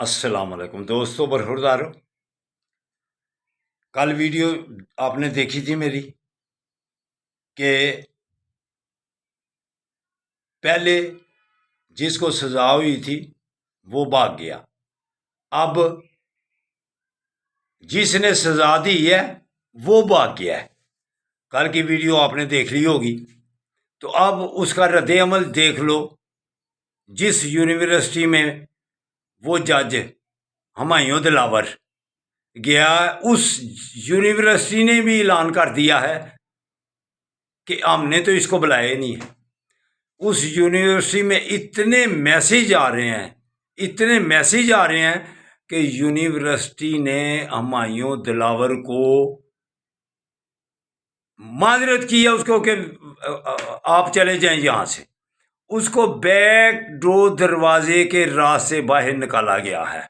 अस्सलाम वालेकुम दोस्तों, बरखुरदारो। कल वीडियो आपने देखी थी मेरी कि पहले जिसको सजा हुई थी वो भाग गया, अब जिसने सजा दी है वो भाग गया है। कल की वीडियो आपने देख ली होगी, तो अब उसका रद्द अमल देख लो। जिस यूनिवर्सिटी में वो जज हुमायूं दिलावर गया, उस यूनिवर्सिटी ने भी ऐलान कर दिया है कि हमने तो इसको बुलाया नहीं है। उस यूनिवर्सिटी में इतने मैसेज आ रहे हैं कि यूनिवर्सिटी ने हुमायूं दिलावर को माजरत की है उसको कि आप चले जाएं यहाँ से। उसको बैक डोर दरवाजे के रास्ते से बाहर निकाला गया है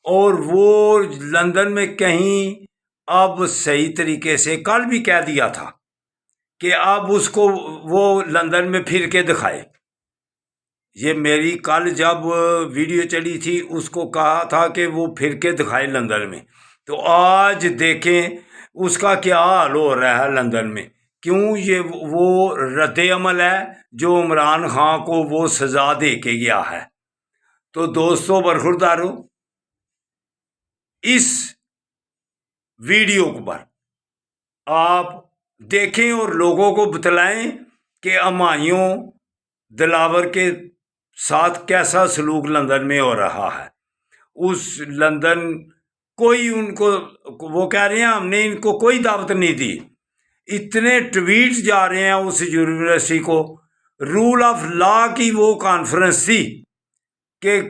और वो लंदन में कहीं अब सही तरीके से कल भी कह दिया था कि अब उसको वो लंदन में फिर के दिखाए। ये मेरी कल जब वीडियो चली थी उसको कहा था कि वो फिर के दिखाए लंदन में, तो आज देखें उसका क्या हाल हो रहा है लंदन में। क्यों? ये वो रद्द अमल है जो इमरान खान को वो सजा दे के गया है। तो दोस्तों बरखुरदारों, इस वीडियो पर आप देखें और लोगों को बतलाएं कि हुमायूं दिलावर के साथ कैसा सलूक लंदन में हो रहा है। उस लंदन कोई उनको वो कह रहे हैं हमने इनको कोई दावत नहीं दी। इतने ट्वीट जा रहे हैं उस यूनिवर्सिटी को। रूल ऑफ लॉ की वो कॉन्फ्रेंस थी कि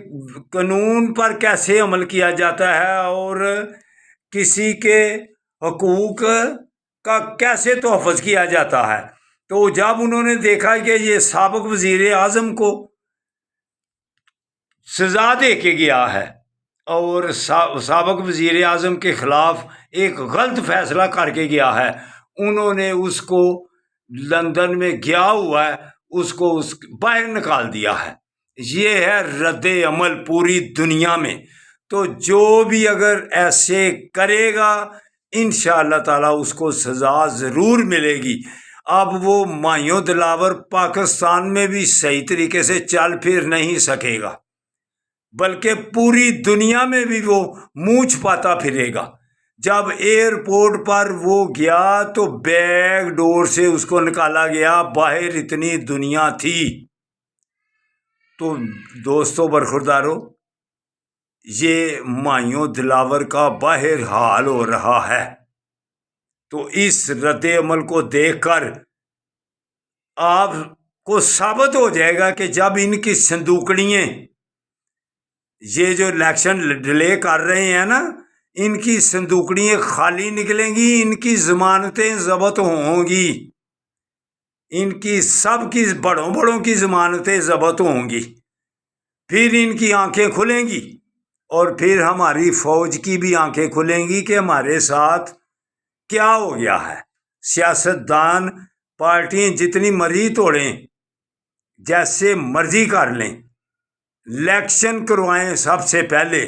कानून पर कैसे अमल किया जाता है और किसी के हकूक का कैसे तोहफ़्ज़ किया जाता है। तो जब उन्होंने देखा कि ये साबिक़ वज़ीर आज़म को सजा दे के गया है और साबिक़ वज़ीर आज़म के ख़िलाफ़ एक गलत फ़ैसला करके गया है, उन्होंने उसको लंदन में गया हुआ है उसको बाहर निकाल दिया है। ये है रद्द अमल पूरी दुनिया में। तो जो भी अगर ऐसे करेगा इंशाअल्लाह ताला उसको सज़ा ज़रूर मिलेगी। अब वो हुमायूं दिलावर पाकिस्तान में भी सही तरीके से चल फिर नहीं सकेगा, बल्कि पूरी दुनिया में भी वो मुँह छुपाता फिरेगा। जब एयरपोर्ट पर वो गया तो बैक डोर से उसको निकाला गया, बाहर इतनी दुनिया थी। तो दोस्तों बरखुरदारों, ये हुमायूं दिलावर का बाहर हाल हो रहा है। तो इस रद्द अमल को देखकर आपको साबित हो जाएगा कि जब इनकी संदूकड़ियाँ ये जो इलेक्शन डिले कर रहे हैं ना, इनकी संदूकड़ियाँ खाली निकलेंगी, इनकी ज़मानतें ज़ब्त होंगी, इनकी सब की बड़ों बड़ों की ज़मानतें ज़ब्त होंगी। फिर इनकी आंखें खुलेंगी और फिर हमारी फ़ौज की भी आंखें खुलेंगी कि हमारे साथ क्या हो गया है। सियासतदान पार्टियाँ जितनी मर्जी तोड़ें, जैसे मर्जी कर लें, इलेक्शन करवाएं सबसे पहले,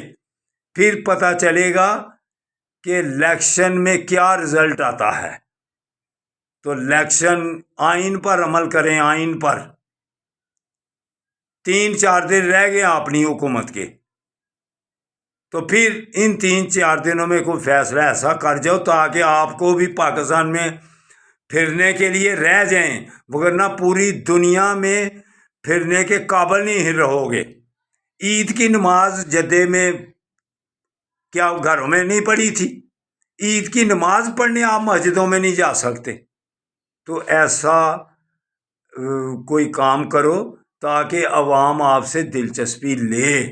फिर पता चलेगा कि इलेक्शन में क्या रिजल्ट आता है। तो इलेक्शन आइन पर अमल करें, आइन पर। 3-4 दिन रह गए अपनी हुकूमत के, तो फिर इन 3-4 दिनों में कोई फैसला ऐसा कर जाओ ताकि आपको भी पाकिस्तान में फिरने के लिए रह जाएं, वरना पूरी दुनिया में फिरने के काबिल नहीं रहोगे। ईद की नमाज जद्दे में क्या घरों में नहीं पढ़ी थी? ईद की नमाज पढ़ने आप मस्जिदों में नहीं जा सकते। तो ऐसा कोई काम करो ताकि अवाम आपसे दिलचस्पी ले।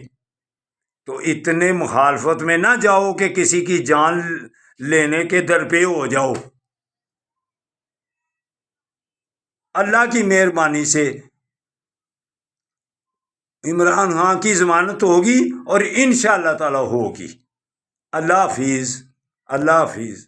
तो इतने मुखालफत में ना जाओ कि किसी की जान लेने के दरपे हो जाओ। अल्लाह की मेहरबानी से इमरान खान की ज़मानत होगी और इंशाअल्लाह ताला होगी। अल्लाह हाफिज़, अल्लाह हाफिज़।